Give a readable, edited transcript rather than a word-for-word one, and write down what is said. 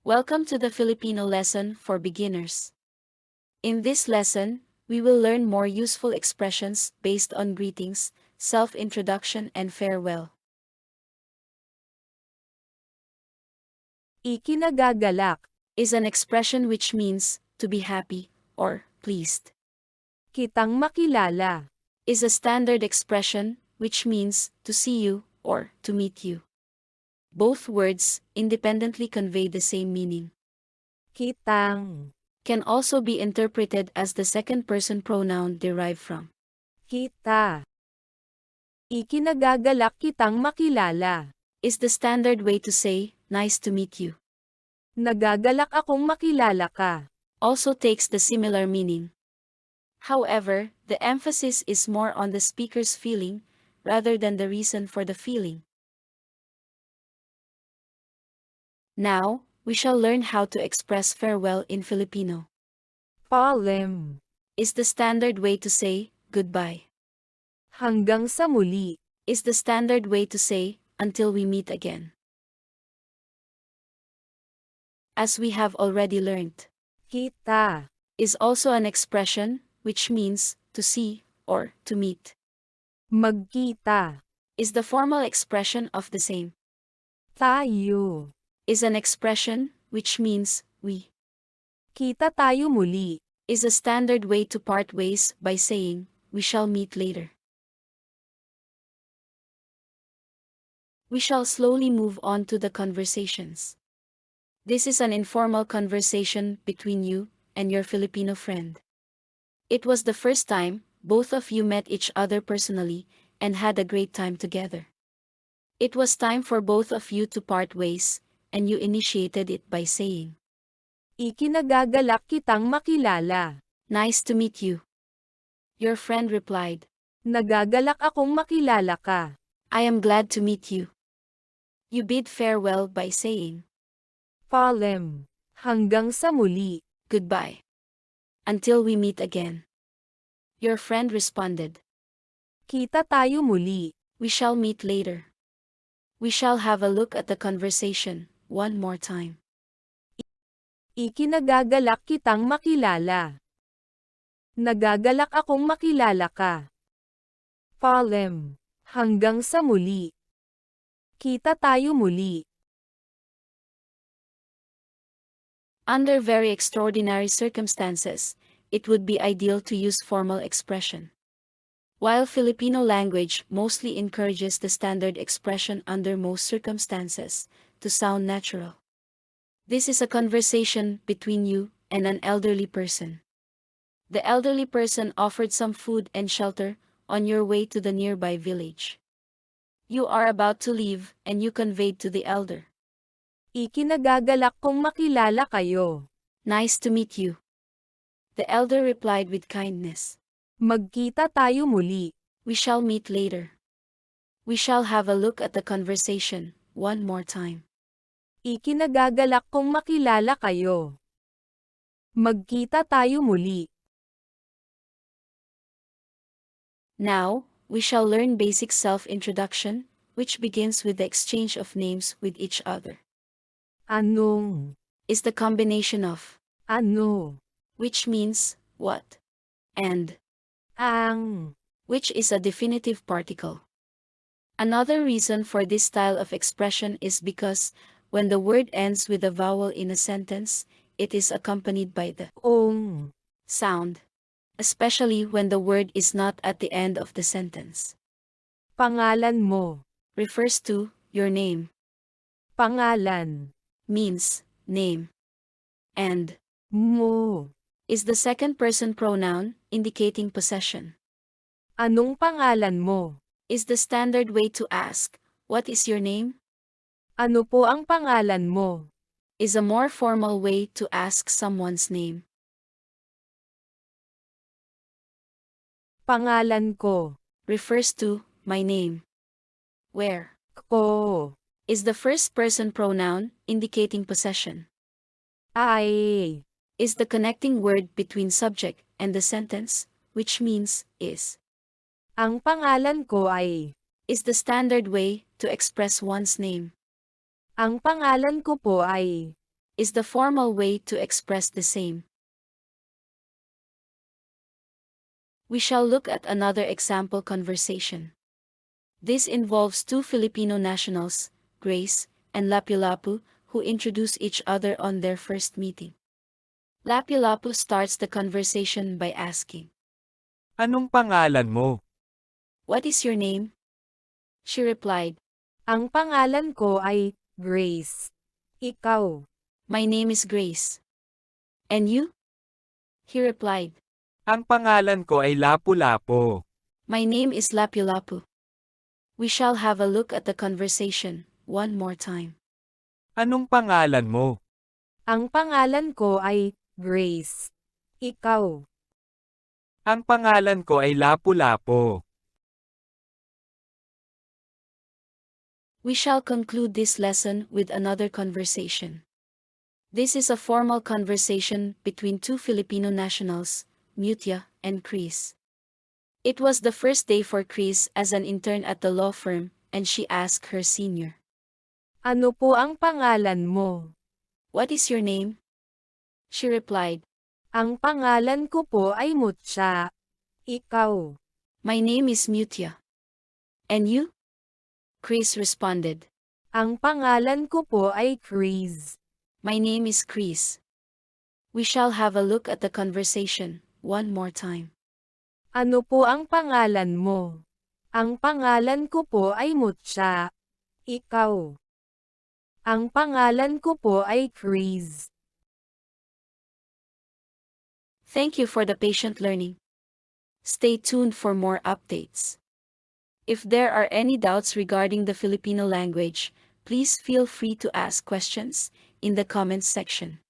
Welcome to the Filipino lesson for beginners. In this lesson, we will learn more useful expressions based on greetings, self-introduction, and farewell. Ikinagagalak, Is an expression which means to be happy or pleased. kitang makilala, Is a standard expression which means to see you or to meet you. Both words independently convey the same meaning. kitang, Can also be interpreted as the second person pronoun derived from. kita. Ikinagagalak kitang makilala. Is the standard way to say, nice to meet you. Nagagalak akong makilala ka. Also takes the similar meaning. However, the emphasis is more on the speaker's feeling, rather than the reason for the feeling. Now, we shall learn how to express farewell in Filipino. Paalam. Is the standard way to say, goodbye. Hanggang sa muli. Is the standard way to say, until we meet again. As we have already learned, Kita. is also an expression, which means, to see, or to meet. Magkita. Is the formal expression of the same. Tayo. Is an expression, which means, we. Kita tayo muli. Is a standard way to part ways by saying, we shall meet later. We shall slowly move on to the conversations. This is an informal conversation between you and your Filipino friend. It was the first time both of you met each other personally and had a great time together. It was time for both of you to part ways, and you initiated it by saying, Ikinagagalak kitang makilala. nice to meet you. Your friend replied, Nagagalak akong makilala ka. I am glad to meet you. You bid farewell by saying, Paalam. Hanggang sa muli. goodbye. Until we meet again. Your friend responded, Kita tayo muli. we shall meet later. We shall have a look at the conversation one more time. Ikinagagalak kitang makilala. Nagagalak akong makilala ka. Paalam. Hanggang sa muli. Kita tayo muli. Under very extraordinary circumstances, it would be ideal to use formal expression. While Filipino language mostly encourages the standard expression under most circumstances to sound natural. This is a conversation between you and an elderly person. The elderly person offered some food and shelter on your way to the nearby village. You are about to leave and you conveyed to the elder, Ikinagagalak kong makilala kayo. nice to meet you. The elder replied with kindness, Magkita tayo muli. we shall meet later. We shall have a look at the conversation one more time. Ikinagagalak kong makilala kayo. Magkita tayo muli. Now, we shall learn basic self-introduction, which begins with the exchange of names with each other. Anong? Is the combination of, Ano? which means, what, and, Ang? which is a definitive particle. Another reason for this style of expression is because, when the word ends with a vowel in a sentence, it is accompanied by the Ong? sound, especially when the word is not at the end of the sentence. Pangalan mo. Refers to your name, Pangalan. means name, and Mo. is the second person pronoun indicating possession. Anong pangalan mo? Is the standard way to ask, what is your name? Ano po ang pangalan mo? Is a more formal way to ask someone's name. Pangalan ko. Refers to my name. Where Ko. is the first person pronoun indicating possession. Ay. Is the connecting word between subject and the sentence, which means is. Ang pangalan ko ay. Is the standard way to express one's name. Ang pangalan ko po ay. is the formal way to express the same. We shall look at another example conversation. This involves two Filipino nationals, Grace and Lapu-Lapu, who introduce each other on their first meeting. Lapu-Lapu starts the conversation by asking, Anong pangalan mo? "What is your name?" She replied, Ang pangalan ko ay Grace. Ikaw. "My name is Grace." "And you?" He replied, Ang pangalan ko ay Lapu-Lapu. "My name is Lapu-Lapu." We shall have a look at the conversation one more time. Anong pangalan mo? Ang pangalan ko ay Grace. Ikaw. Ang pangalan ko ay Lapu-Lapu. We shall conclude this lesson with another conversation. This is a formal conversation between two Filipino nationals, Mutia and Chris. It was the first day for Chris as an intern at the law firm, and she asked her senior, Ano po ang pangalan mo? "What is your name?" She replied, Ang pangalan ko po ay Mutya. Ikaw. "My name is Mutia." "And you?" Chris responded, Ang pangalan ko po ay Chris. "My name is Chris." We shall have a look at the conversation one more time. Ano po ang pangalan mo? Ang pangalan ko po ay Mutya. Ikaw. Ang pangalan ko po ay Chris. Thank you for the patient learning. Stay tuned for more updates. If there are any doubts regarding the Filipino language, please feel free to ask questions in the comments section.